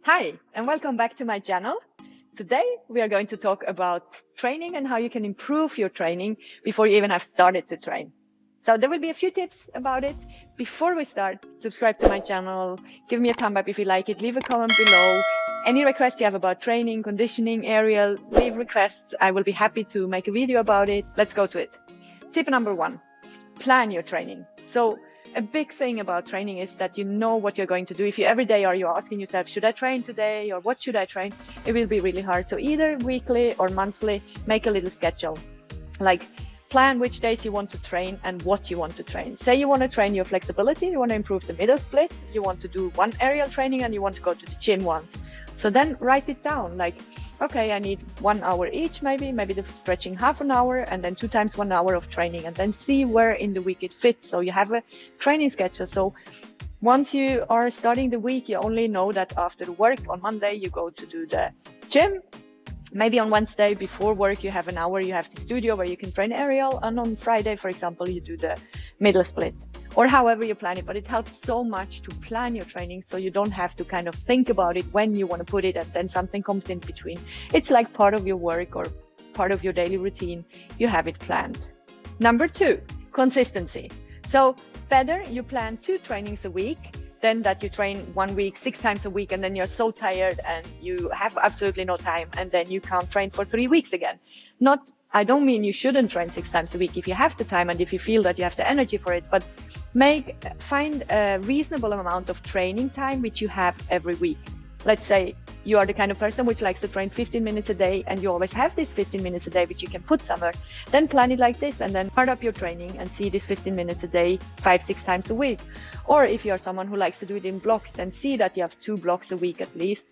Hi, and welcome back to my channel. Today, we are going to talk about training and how you can improve your training before you even have started to train. So there will be a few tips about it. Before we start, subscribe to my channel, give me a thumb up if you like it, leave a comment below. Any requests you have about training, conditioning, aerial, leave requests. I will be happy to make a video about it. Let's go to it. Tip number 1, plan your training. So a big thing about training is that you know what you're going to do. If you every day are you asking yourself, should I train today or what should I train? It will be really hard. So either weekly or monthly, make a little schedule. Like plan which days you want to train and what you want to train. Say you want to train your flexibility, you want to improve the middle split, you want to do one aerial training and you want to go to the gym once. So then write it down like, okay, I need 1 hour each, maybe the stretching half an hour and then 2 times 1 hour of training, and then see where in the week it fits. So you have a training schedule. So once you are starting the week, you only know that after work on Monday, you go to do the gym. Maybe on Wednesday before work, you have an hour, you have the studio where you can train aerial. And on Friday, for example, you do the middle split or however you plan it. But it helps so much to plan your training so you don't have to kind of think about it when you want to put it and then something comes in between. It's like part of your work or part of your daily routine. You have it planned. Number 2, consistency. So better you plan 2 trainings a week than that you train 1 week 6 times a week and then you're so tired and you have absolutely no time and then you can't train for 3 weeks again. I don't mean you shouldn't train 6 times a week if you have the time and if you feel that you have the energy for it, but find a reasonable amount of training time which you have every week. Let's say you are the kind of person which likes to train 15 minutes a day and you always have this 15 minutes a day which you can put somewhere. Then plan it like this and then start up your training and see this 15 minutes a day 5-6 times a week. Or if you are someone who likes to do it in blocks, then see that you have 2 blocks a week at least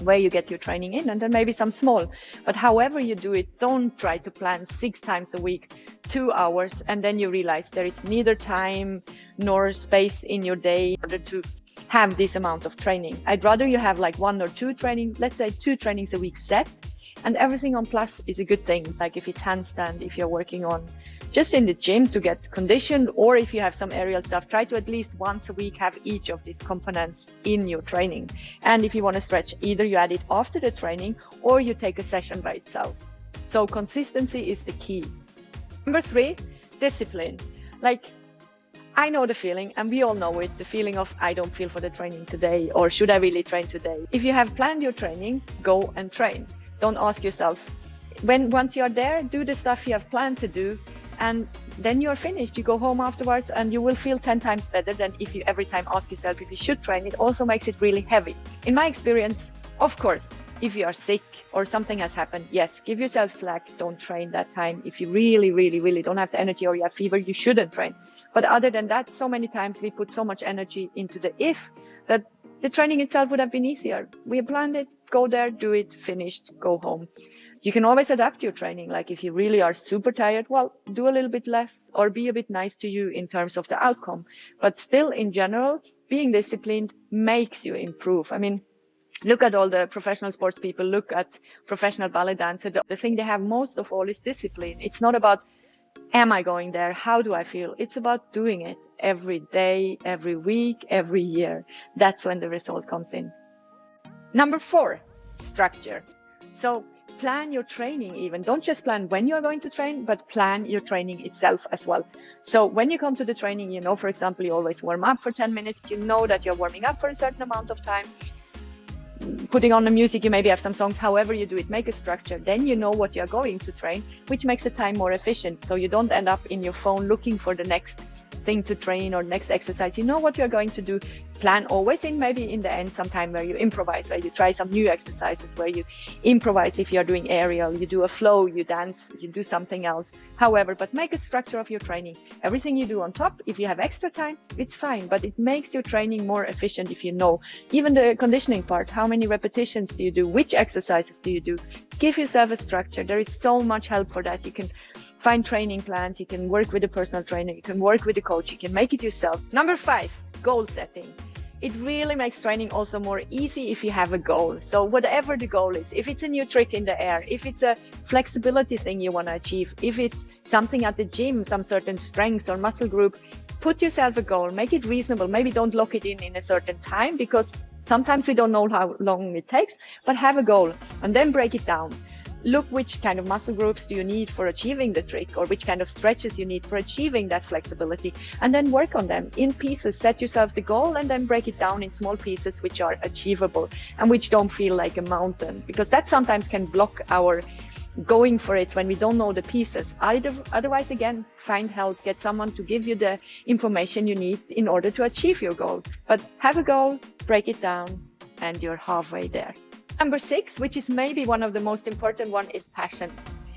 where you get your training in, and then maybe some small. But however you do it, don't try to plan 6 times a week 2 hours and then you realize there is neither time nor space in your day in order to have this amount of training. I'd rather you have like 1 or 2 training, let's say 2 trainings a week set, and everything on plus is a good thing. Like if it's handstand, if you're working on just in the gym to get conditioned, or if you have some aerial stuff, try to at least once a week have each of these components in your training. And if you want to stretch, either you add it after the training or you take a session by itself. So consistency is the key. Number 3, discipline. Like I know the feeling, and we all know it, the feeling of I don't feel for the training today, or should I really train today? If you have planned your training, go and train. Don't ask yourself. Once you're there, do the stuff you have planned to do, and then you're finished. You go home afterwards and you will feel 10 times better than if you every time ask yourself if you should train. It also makes it really heavy. In my experience, of course, if you are sick or something has happened, yes, give yourself slack. Don't train that time. If you really don't have the energy or you have fever, you shouldn't train. But other than that, so many times we put so much energy into the if that the training itself would have been easier. We planned it, go there, do it, finished, go home. You can always adapt your training. Like if you really are super tired, well, do a little bit less or be a bit nice to you in terms of the outcome. But still, in general, being disciplined makes you improve. I mean, look at all the professional sports people, look at professional ballet dancers. The thing they have most of all is discipline. It's not about, am I going there? How do I feel? It's about doing it every day, every week, every year. That's when the result comes in. Number 4, structure. So plan your training even. Don't just plan when you're going to train, but plan your training itself as well. So when you come to the training, you know, for example, you always warm up for 10 minutes. You know that you're warming up for a certain amount of time. Putting on the music, you maybe have some songs, however you do it, make a structure. Then you know what you're going to train, which makes the time more efficient. So you don't end up in your phone looking for the next thing to train or next exercise. You know what you're going to do. Plan always in maybe in the end sometime where you improvise, where you try some new exercises, where you improvise. If you're doing aerial, you do a flow, you dance, you do something else. However, but make a structure of your training. Everything you do on top, if you have extra time, it's fine, but it makes your training more efficient if you know. Even the conditioning part, how many repetitions do you do? Which exercises do you do? Give yourself a structure. There is so much help for that. You can find training plans, you can work with a personal trainer, you can work with a coach, you can make it yourself. Number 5, goal setting. It really makes training also more easy if you have a goal. So whatever the goal is, if it's a new trick in the air, if it's a flexibility thing you want to achieve, if it's something at the gym, some certain strength or muscle group, put yourself a goal, make it reasonable. Maybe don't lock it in a certain time, because Sometimes we don't know how long it takes, but have a goal and then break it down. Look which kind of muscle groups do you need for achieving the trick, or which kind of stretches you need for achieving that flexibility, and then work on them in pieces. Set yourself the goal and then break it down in small pieces which are achievable and which don't feel like a mountain, because that sometimes can block our going for it when we don't know the pieces. Otherwise, again, find help, get someone to give you the information you need in order to achieve your goal. But have a goal, break it down, and you're halfway there. Number 6, which is maybe one of the most important one, is passion.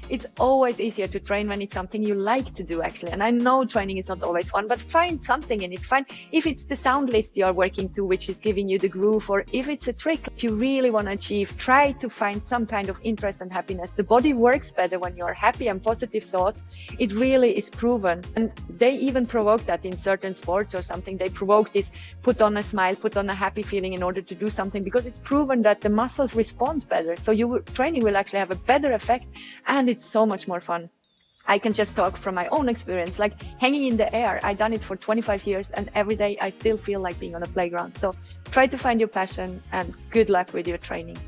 It's always easier to train when it's something you like to do, actually. And I know training is not always fun, but find something in it. Find if it's the sound list you're working to, which is giving you the groove, or if it's a trick that you really want to achieve, try to find some kind of interest and happiness. The body works better when you're happy and positive thoughts. It really is proven. And they even provoke that in certain sports or something. They provoke this, put on a smile, put on a happy feeling in order to do something, because it's proven that the muscles respond better. So your training will actually have a better effect, and it's so much more fun. I can just talk from my own experience, like hanging in the air. I've done it for 25 years, and every day I still feel like being on a playground. So try to find your passion, and good luck with your training.